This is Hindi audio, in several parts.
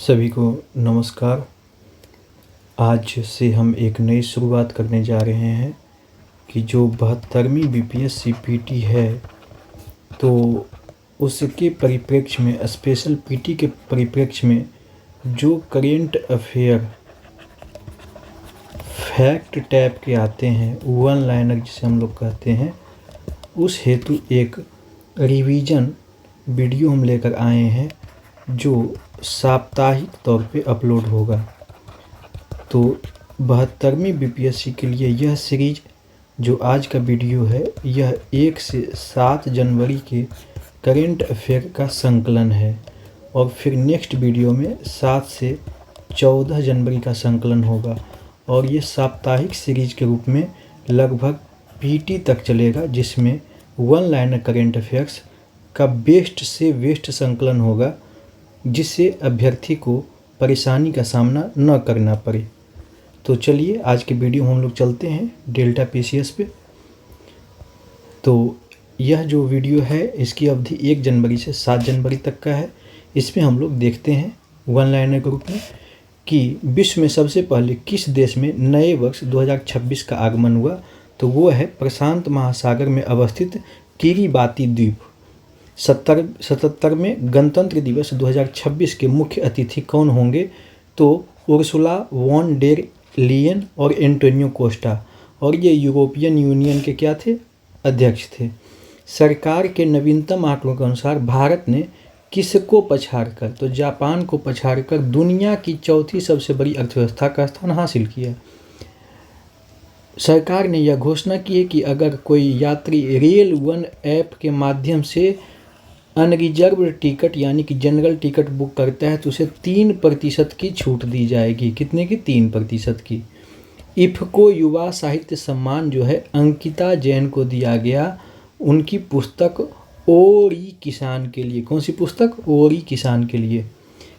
सभी को नमस्कार। आज से हम एक नई शुरुआत करने जा रहे हैं कि जो 72वीं बीपीएससी पीटी है तो उसके परिप्रेक्ष्य में, स्पेशल पीटी के परिप्रेक्ष्य में जो करेंट अफेयर फैक्ट टाइप के आते हैं, वन लाइनर जिसे हम लोग कहते हैं, उस हेतु एक रिवीजन वीडियो हम लेकर आए हैं जो साप्ताहिक तौर पे अपलोड होगा। तो 72वीं बीपीएससी के लिए यह सीरीज जो आज का वीडियो है, यह 1 से 7 जनवरी के करेंट अफेयर का संकलन है और फिर नेक्स्ट वीडियो में 7 से 14 जनवरी का संकलन होगा और ये साप्ताहिक सीरीज के रूप में लगभग पीटी तक चलेगा, जिसमें वन लाइनर करेंट अफेयर्स का बेस्ट से बेस्ट संकलन होगा, जिससे अभ्यर्थी को परेशानी का सामना न करना पड़े। तो चलिए आज के वीडियो हम लोग चलते हैं डेल्टा पीसीएस पे। तो यह जो वीडियो है इसकी अवधि 1 जनवरी से 7 जनवरी तक का है। इसमें हम लोग देखते हैं वन लाइनर के रूप में कि विश्व में सबसे पहले किस देश में नए वर्ष 2026 का आगमन हुआ। तो वो है प्रशांत महासागर में अवस्थित किरिबाती द्वीप। 77वें गणतंत्र दिवस 2026 के मुख्य अतिथि कौन होंगे? तो उर्सुला वॉन डेर लियन और एंटोनियो कोस्टा, और ये यूरोपियन यूनियन के क्या थे? अध्यक्ष थे। सरकार के नवीनतम आंकड़ों के अनुसार भारत ने किसको पछाड़कर, तो जापान को पछाड़कर दुनिया की चौथी सबसे बड़ी अर्थव्यवस्था का स्थान हासिल किया। सरकार ने यह घोषणा की है कि अगर कोई यात्री रेल वन ऐप के माध्यम से अनरिजर्व्ड टिकट यानी कि जनरल टिकट बुक करता है तो उसे 3% की छूट दी जाएगी। कितने की? 3% की। इफ्को युवा साहित्य सम्मान जो है अंकिता जैन को दिया गया, उनकी पुस्तक ओरी किसान के लिए। कौन सी पुस्तक? ओरी किसान के लिए।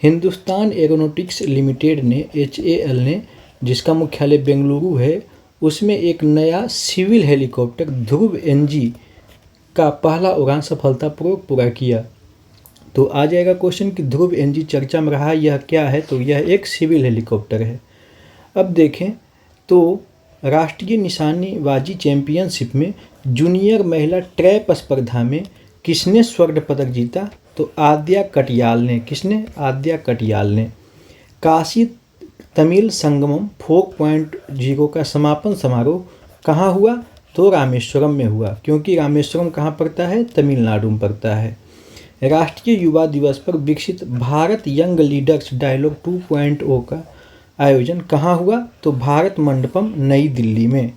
हिंदुस्तान एरोनॉटिक्स लिमिटेड ने, HAL ने, जिसका मुख्यालय बेंगलुरु है, उसमें एक नया सिविल हेलीकॉप्टर ध्रुव NG का पहला उड़ान सफलतापूर्वक पूरा किया। तो आ जाएगा क्वेश्चन कि ध्रुव NG चर्चा में रहा, यह क्या है? तो यह एक सिविल हेलीकॉप्टर है। अब देखें तो राष्ट्रीय निशानेबाजी चैंपियनशिप में जूनियर महिला ट्रैप स्पर्धा में किसने स्वर्ण पदक जीता? तो आद्या कटियाल ने। किसने? आद्या कटियाल ने। काशी तमिल संगमम 4.0 का समापन समारोह कहाँ हुआ? तो रामेश्वरम में हुआ, क्योंकि रामेश्वरम कहाँ पड़ता है? तमिलनाडु में पड़ता है। राष्ट्रीय युवा दिवस पर विकसित भारत यंग लीडर्स डायलॉग 2.0 का आयोजन कहाँ हुआ? तो भारत मंडपम नई दिल्ली में।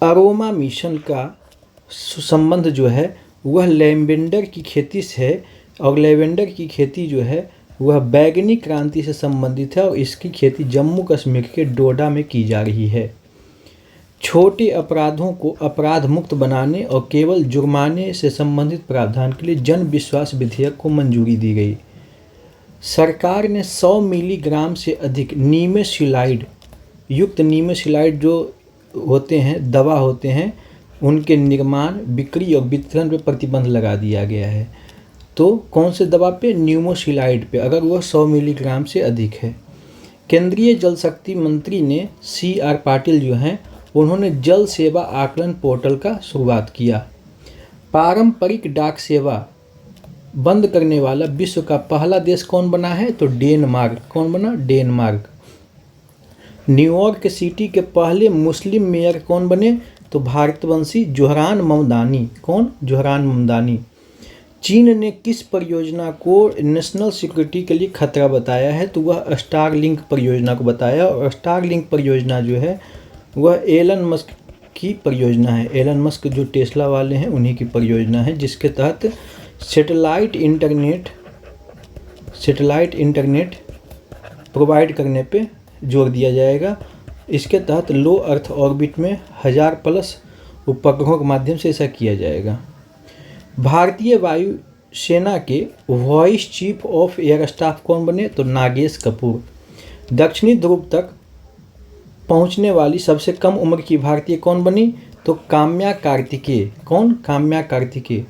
अरोमा मिशन का संबंध जो है वह लेवेंडर की खेती से है, और लेवेंडर की खेती जो है वह बैगनी क्रांति से संबंधित है और इसकी खेती जम्मू कश्मीर के डोडा में की जा रही है। छोटे अपराधों को अपराध मुक्त बनाने और केवल जुर्माने से संबंधित प्रावधान के लिए जन विश्वास विधेयक को मंजूरी दी गई। सरकार ने 100 मिलीग्राम से अधिक नीमेसिलाइड युक्त नीमेसिलाइड जो होते हैं, दवा होते हैं, उनके निर्माण, बिक्री और वितरण पर प्रतिबंध लगा दिया गया है। तो कौन से दवा पे? नीमेसिलाइड पे, अगर वह 100 मिलीग्राम से अधिक है। केंद्रीय जल शक्ति मंत्री ने CR पाटिल जो हैं, उन्होंने जल सेवा आकलन पोर्टल का शुरुआत किया। पारंपरिक डाक सेवा बंद करने वाला विश्व का पहला देश कौन बना है? तो डेनमार्क। कौन बना? डेनमार्क। न्यूयॉर्क सिटी के पहले मुस्लिम मेयर कौन बने? तो भारतवंशी जोहरान ममदानी। कौन? जोहरान ममदानी। चीन ने किस परियोजना को नेशनल सिक्योरिटी के लिए खतरा बताया है? तो वह स्टारलिंक परियोजना को बताया, और स्टारलिंक परियोजना जो है वह एलन मस्क की परियोजना है। एलन मस्क जो टेस्ला वाले हैं उन्हीं की परियोजना है, जिसके तहत सैटेलाइट इंटरनेट प्रोवाइड करने पे जोर दिया जाएगा। इसके तहत लो अर्थ ऑर्बिट में 1000+ उपग्रहों के माध्यम से ऐसा किया जाएगा। भारतीय वायु सेना के vice chief of air staff कौन बने? तो नागेश कपूर। दक्षिणी ध्रुव तक पहुंचने वाली सबसे कम उम्र की भारतीय कौन बनी? तो काम्या कार्तिकेय। कौन? काम्या कार्तिकेय।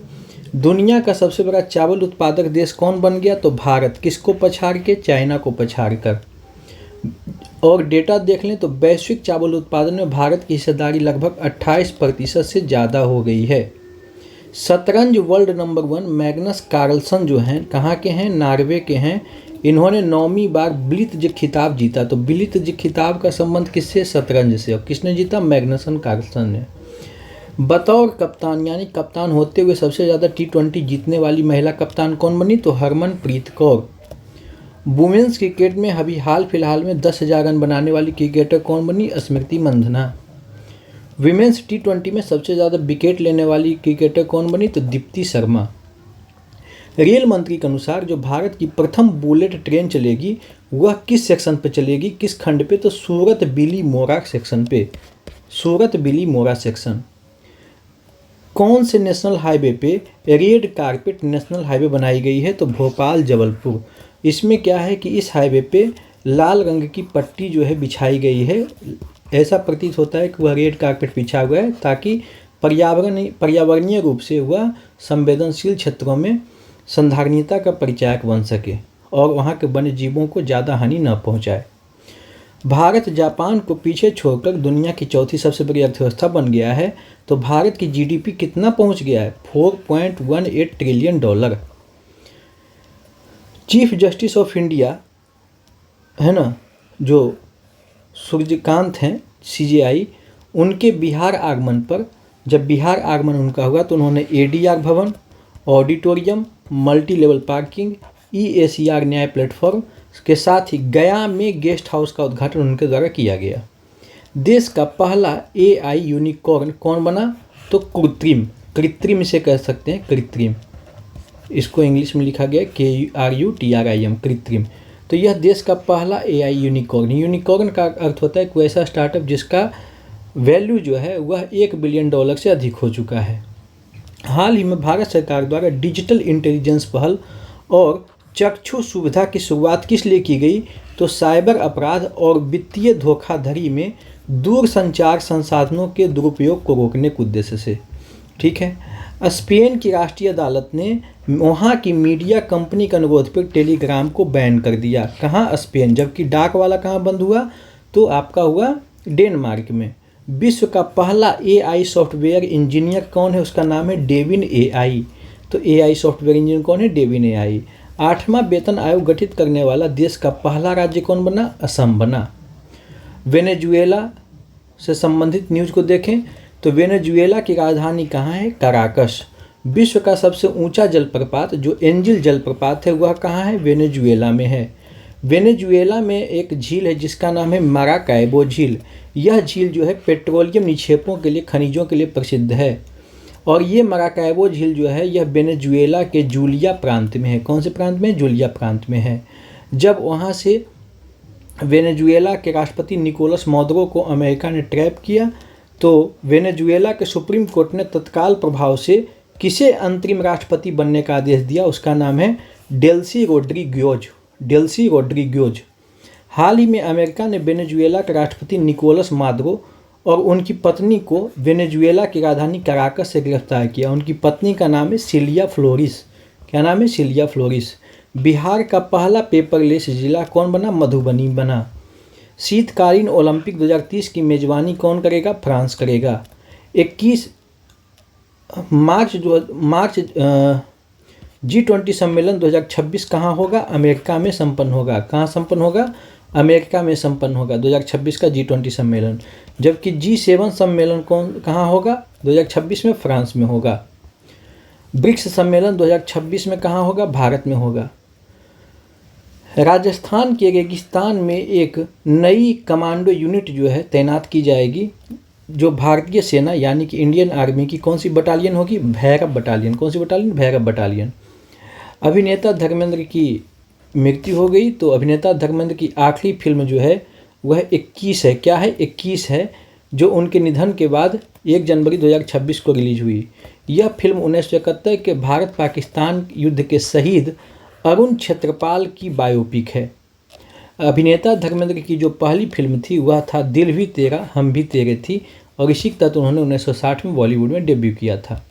दुनिया का सबसे बड़ा चावल उत्पादक देश कौन बन गया? तो भारत। किसको पछाड़ के? चाइना को पछाड़ कर। और डेटा देख लें तो वैश्विक चावल उत्पादन में भारत की हिस्सेदारी लगभग 28% से ज़्यादा हो गई है। शतरंज वर्ल्ड नंबर 1 मैग्नस कार्लसन जो हैं कहाँ के हैं? नॉर्वे के हैं। इन्होंने 9वीं बार ब्लिट्ज खिताब जीता। तो ब्लिट्ज खिताब का संबंध किससे? शतरंज से। और किसने जीता? मैग्नसन कार्लसन ने। बतौर कप्तान यानी कप्तान होते हुए सबसे ज़्यादा T20 जीतने वाली महिला कप्तान कौन बनी? तो हरमनप्रीत कौर। वुमेन्स क्रिकेट में अभी हाल फिलहाल में 10,000 रन बनाने वाली क्रिकेटर कौन बनी? स्मृति मंधना। विमेंस T20 में सबसे ज़्यादा विकेट लेने वाली क्रिकेटर कौन बनी? तो दीप्ति शर्मा। रेल मंत्री के अनुसार जो भारत की प्रथम बुलेट ट्रेन चलेगी वह किस सेक्शन पे चलेगी? किस खंड पे? तो सूरत बिली मोरा सेक्शन पे। सूरत बिली मोरा सेक्शन। कौन से नेशनल हाईवे पे रेड कारपेट नेशनल हाईवे बनाई गई है? तो भोपाल जबलपुर। इसमें क्या है कि इस हाईवे पे लाल रंग की पट्टी जो है बिछाई गई है। ऐसा प्रतीत होता है कि वह रेड कारपेट बिछा हुआ है ताकि पर्यावरणीय रूप से वह संवेदनशील क्षेत्रों में संधारणीयता का परिचायक बन सके और वहाँ के वन्य जीवों को ज़्यादा हानि न पहुँचाए। भारत जापान को पीछे छोड़कर दुनिया की चौथी सबसे बड़ी अर्थव्यवस्था बन गया है। तो भारत की GDP कितना पहुँच गया है? $4.18 trillion. Chief justice of India है ना, जो सूर्यकांत हैं CJI, उनके बिहार आगमन पर, जब बिहार आगमन उनका हुआ तो उन्होंने ADR भवन, auditorium, multi level parking, EACR न्याय प्लेटफॉर्म के साथ ही गया में गेस्ट हाउस का उद्घाटन उनके द्वारा किया गया। देश का पहला AI यूनिकॉर्न कौन बना? तो कृत्रिम इसे कह सकते हैं, कृत्रिम। इसको इंग्लिश में लिखा गया KURUTRIM, कृत्रिम। तो यह देश का पहला AI यूनिकॉर्न। यूनिकॉर्न का अर्थ होता है कोई ऐसा स्टार्टअप जिसका वैल्यू जो है वह $1 बिलियन से अधिक हो चुका है। हाल ही में भारत सरकार द्वारा डिजिटल इंटेलिजेंस पहल और चक्षु सुविधा की शुरुआत किस लिए की गई? तो साइबर अपराध और वित्तीय धोखाधड़ी में दूरसंचार संसाधनों के दुरुपयोग को रोकने के उद्देश्य से। ठीक है। स्पेन की राष्ट्रीय अदालत ने वहाँ की मीडिया कंपनी के अनुरोध पर टेलीग्राम को बैन कर दिया। कहाँ? स्पेन। जबकि डाक वाला कहाँ बंद हुआ? तो आपका हुआ डेनमार्क में। विश्व का पहला AI सॉफ्टवेयर इंजीनियर कौन है? उसका नाम है डेविन AI। तो AI सॉफ्टवेयर इंजीनियर कौन है? Devine AI। 8वां वेतन आयोग गठित करने वाला देश का पहला राज्य कौन बना? असम बना। वेनेजुएला से संबंधित न्यूज़ को देखें तो वेनेजुएला की राजधानी कहाँ है? कराकस। विश्व का सबसे ऊंचा जलप्रपात जो एंजिल जलप्रपात है वह कहाँ है? वेनेजुएला में है। वेनेजुएला में एक झील है जिसका नाम है माराकाइबो झील। यह झील जो है पेट्रोलियम निक्षेपों के लिए, खनिजों के लिए प्रसिद्ध है। और ये माराकाइबो झील जो है यह वेनेजुएला के जूलिया प्रांत में है। कौन से प्रांत में? जूलिया प्रांत में है। जब वहाँ से वेनेजुएला के राष्ट्रपति निकोलस मादुरो को अमेरिका ने ट्रैप किया तो वेनेजुएला के सुप्रीम कोर्ट ने तत्काल प्रभाव से किसे अंतरिम राष्ट्रपति बनने का आदेश दिया? उसका नाम है डेल्सी रोड्रिग्योज। हाल ही में अमेरिका ने वेनेजुएला के राष्ट्रपति निकोलस मादुरो और उनकी पत्नी को वेनेजुएला की राजधानी कराकस से गिरफ्तार किया। उनकी पत्नी का नाम है सिलिया फ्लोरिस। क्या नाम है? सिलिया फ्लोरिस। बिहार का पहला पेपरलेस जिला कौन बना? मधुबनी बना। शीतकालीन ओलंपिक 2030 की मेजबानी कौन करेगा? फ्रांस करेगा। 21 मार्च G20 सम्मेलन 2026 कहाँ होगा? अमेरिका में संपन्न होगा। कहाँ संपन्न होगा? अमेरिका में संपन्न होगा 2026 का G20 सम्मेलन। जबकि G7 सम्मेलन कहाँ होगा? 2026 में फ्रांस में होगा। ब्रिक्स सम्मेलन 2026 में कहाँ होगा? भारत में होगा। राजस्थान के रेगिस्तान में एक नई कमांडो यूनिट जो है तैनात की जाएगी जो भारतीय सेना यानी कि इंडियन आर्मी की कौन सी बटालियन होगी? भैरव बटालियन। कौन सी बटालियन? भैरव बटालियन। अभिनेता धर्मेंद्र की मृत्यु हो गई तो अभिनेता धर्मेंद्र की आखिरी फिल्म जो है वह 21 है। क्या है? 21 है, जो उनके निधन के बाद 1 जनवरी 2026 को रिलीज हुई। यह फिल्म 1971 के भारत पाकिस्तान युद्ध के शहीद अरुण क्षेत्रपाल की बायोपिक है। अभिनेता धर्मेंद्र की जो पहली फिल्म थी वह था दिल भी तेरा हम भी तेरे थी और इसी के तहत उन्होंने 1960 में बॉलीवुड में डेब्यू किया था।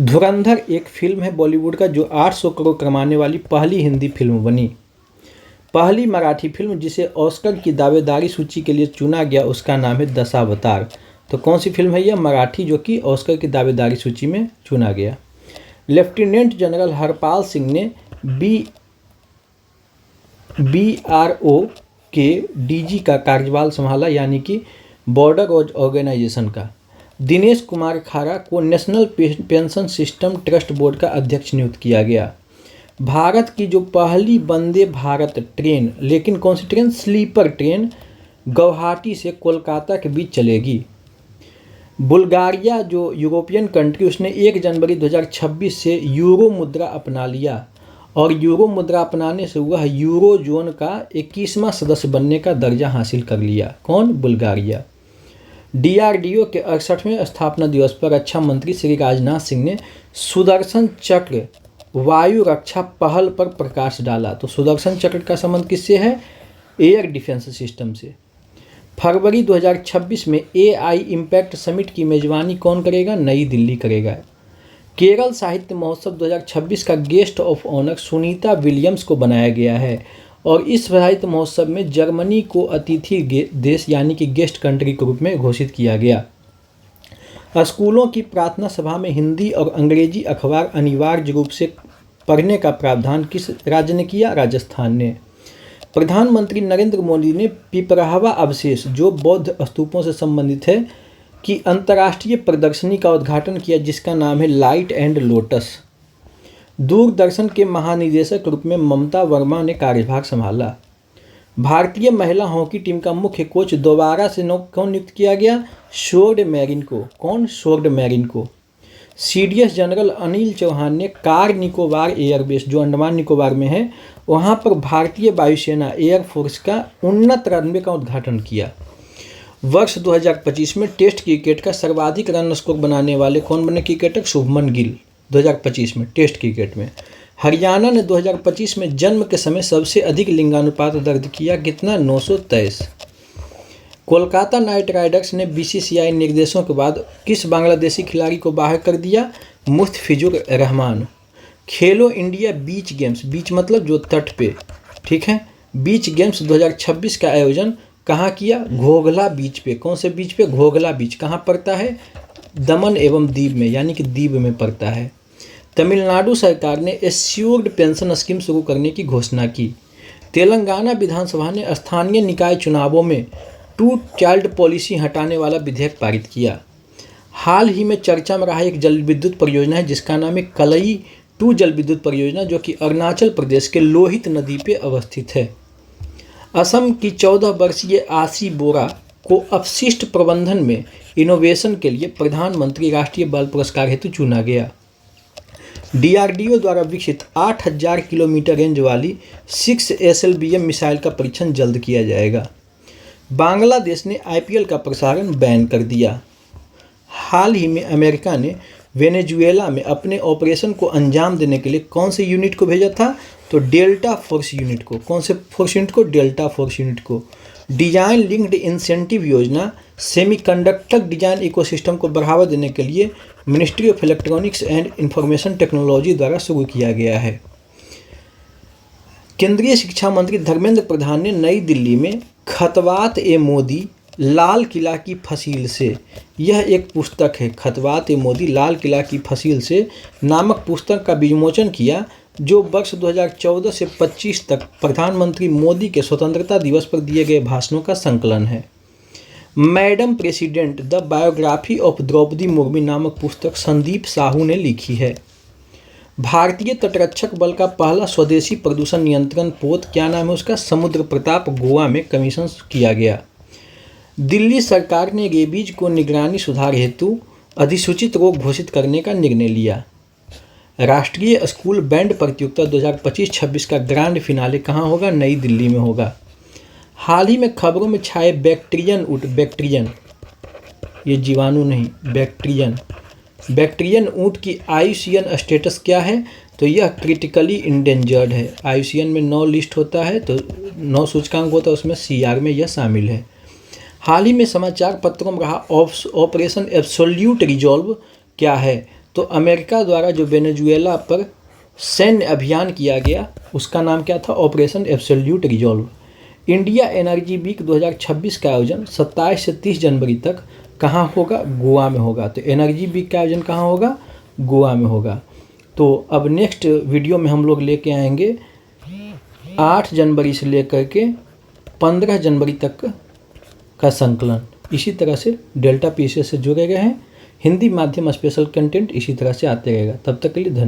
धुरंधर एक फिल्म है बॉलीवुड का जो 800 करोड़ कमाने वाली पहली हिंदी फिल्म बनी। पहली मराठी फिल्म जिसे ऑस्कर की दावेदारी सूची के लिए चुना गया उसका नाम है दशावतार। तो कौन सी फिल्म है यह मराठी जो कि ऑस्कर की दावेदारी सूची में चुना गया। लेफ्टिनेंट जनरल हरपाल सिंह ने BRO के DG का कार्यभार संभाला यानी कि बॉर्डर ऑर्गेनाइजेशन का। दिनेश कुमार खारा को national pension system trust board का अध्यक्ष नियुक्त किया गया। भारत की जो पहली वंदे भारत ट्रेन, लेकिन कौन सी ट्रेन, स्लीपर ट्रेन, गुवाहाटी से कोलकाता के बीच चलेगी। बुल्गारिया जो यूरोपियन कंट्री, उसने 1 जनवरी 2026 से यूरो मुद्रा अपना लिया और यूरो मुद्रा अपनाने से वह यूरो जोन का 21वां सदस्य बनने का दर्जा हासिल कर लिया। कौन? बुल्गारिया। DRDO के 68वें स्थापना दिवस पर रक्षा मंत्री श्री राजनाथ सिंह ने सुदर्शन चक्र वायु रक्षा पहल पर प्रकाश डाला। तो सुदर्शन चक्र का संबंध किससे है? एयर डिफेंस सिस्टम से। फरवरी 2026 में AI इम्पैक्ट समिट की मेजबानी कौन करेगा? नई दिल्ली करेगा। केरल साहित्य महोत्सव 2026 का guest of honour Sunita Williams को बनाया गया है और इस साहित्य महोत्सव में जर्मनी को अतिथि देश यानी कि गेस्ट कंट्री के रूप में घोषित किया गया। स्कूलों की प्रार्थना सभा में हिंदी और अंग्रेजी अखबार अनिवार्य रूप से पढ़ने का प्रावधान किस राज्य ने किया? राजस्थान ने। प्रधानमंत्री नरेंद्र मोदी ने पिपराहवा अवशेष जो बौद्ध स्तूपों से संबंधित है की अंतर्राष्ट्रीय प्रदर्शनी का उद्घाटन किया जिसका नाम है लाइट एंड लोटस। दूरदर्शन के महानिदेशक के रूप में ममता वर्मा ने कार्यभार संभाला। भारतीय महिला हॉकी टीम का मुख्य कोच दोबारा से कौन नियुक्त किया गया? शोर्ड मैरिन को। कौन? शोर्ड मैरिन को। CDS जनरल अनिल चौहान ने कार निकोबार एयरबेस जो अंडमान निकोबार में है वहां पर भारतीय वायुसेना एयरफोर्स का उन्नत रनवे का उद्घाटन किया। वर्ष 2025 में टेस्ट क्रिकेट का सर्वाधिक रन स्कोर बनाने वाले कौन बने क्रिकेटर? शुभमन गिल। 2025 में टेस्ट क्रिकेट में हरियाणा ने 2025 में जन्म के समय सबसे अधिक लिंगानुपात दर्ज किया। कितना? 923। कोलकाता नाइट राइडर्स ने BCCI निर्देशों के बाद किस बांग्लादेशी खिलाड़ी को बाहर कर दिया? मुस्तफिजुर रहमान। खेलो इंडिया बीच गेम्स, बीच मतलब जो तट पे, ठीक है, बीच गेम्स 2026 का आयोजन कहाँ किया? घोघला बीच पे। कौन से बीच पे? घोघला बीच। कहाँ पड़ता है? दमन एवं दीव में यानी कि दीव में पड़ता है। तमिलनाडु सरकार ने एश्योर्ड पेंशन स्कीम शुरू करने की घोषणा की। तेलंगाना विधानसभा ने स्थानीय निकाय चुनावों में 2 चाइल्ड पॉलिसी हटाने वाला विधेयक पारित किया। हाल ही में चर्चा में रहा एक जल विद्युत परियोजना है जिसका नाम है कलई 2 जल विद्युत परियोजना जो कि अरुणाचल प्रदेश के लोहित नदी पे अवस्थित है। असम की 14 वर्षीय आशी बोरा को अपशिष्ट प्रबंधन में इनोवेशन के लिए प्रधानमंत्री राष्ट्रीय बाल पुरस्कार हेतु चुना गया। DRDO द्वारा विकसित 8000 किलोमीटर रेंज वाली 6 SLBM मिसाइल का परीक्षण जल्द किया जाएगा। बांग्लादेश ने IPL का प्रसारण बैन कर दिया। हाल ही में अमेरिका ने वेनेजुएला में अपने ऑपरेशन को अंजाम देने के लिए कौन से यूनिट को भेजा था? तो डेल्टा फोर्स यूनिट को। कौन से फोर्स यूनिट को? डेल्टा फोर्स यूनिट को। डिजाइन लिंक्ड इंसेंटिव योजना सेमीकंडक्टर डिजाइन इकोसिस्टम को बढ़ावा देने के लिए ministry of electronics and information technology द्वारा शुरू किया गया है। केंद्रीय शिक्षा मंत्री धर्मेंद्र प्रधान ने नई दिल्ली में खतवात ए मोदी लाल किला की फसील से, यह एक पुस्तक है, खतवात ए मोदी लाल किला की फसील से नामक पुस्तक का विमोचन किया जो वर्ष 2014 से 25 तक प्रधानमंत्री मोदी के स्वतंत्रता दिवस पर दिए गए भाषणों का संकलन है। Madam president the biography of Droupadi Murmu नामक पुस्तक संदीप साहू ने लिखी है। भारतीय तटरक्षक बल का पहला स्वदेशी प्रदूषण नियंत्रण पोत, क्या नाम है उसका? समुद्र प्रताप, गोवा में कमीशन किया गया। दिल्ली सरकार ने रेबीज को निगरानी सुधार हेतु अधिसूचित रोग घोषित करने का निर्णय लिया। राष्ट्रीय स्कूल बैंड प्रतियोगिता 2025-26 का ग्रैंड फिनाले कहाँ होगा? नई दिल्ली में होगा। हाल ही में खबरों में छाए बैक्टीरियन, ये जीवाणु नहीं, बैक्टीरियन ऊँट की IUCN स्टेटस क्या है? तो यह क्रिटिकली इंडेंजर्ड है। IUCN में 9 लिस्ट होता है, तो 9 सूचकांक होता है, उसमें CR में यह शामिल है। हाल ही में समाचार पत्रों में रहा ऑपरेशन एब्सोल्यूट रिजॉल्व क्या है? तो अमेरिका द्वारा जो वेनेजुएला पर सैन्य अभियान किया गया उसका नाम क्या था? Operation Absolute Resolve. India Energy Week 2026 का आयोजन 27 से 30 जनवरी तक कहाँ होगा? गोवा में होगा। तो एनर्जी वीक का आयोजन कहाँ होगा? गोवा में होगा। तो अब नेक्स्ट वीडियो में हम लोग लेके आएंगे 8 जनवरी से लेकर के 15 जनवरी तक का संकलन। इसी तरह से डेल्टा पीसीएस से जुड़े गए हैं। हिंदी माध्यम स्पेशल कंटेंट इसी तरह से आते रहेगा। तब तक के लिए धन्यवाद।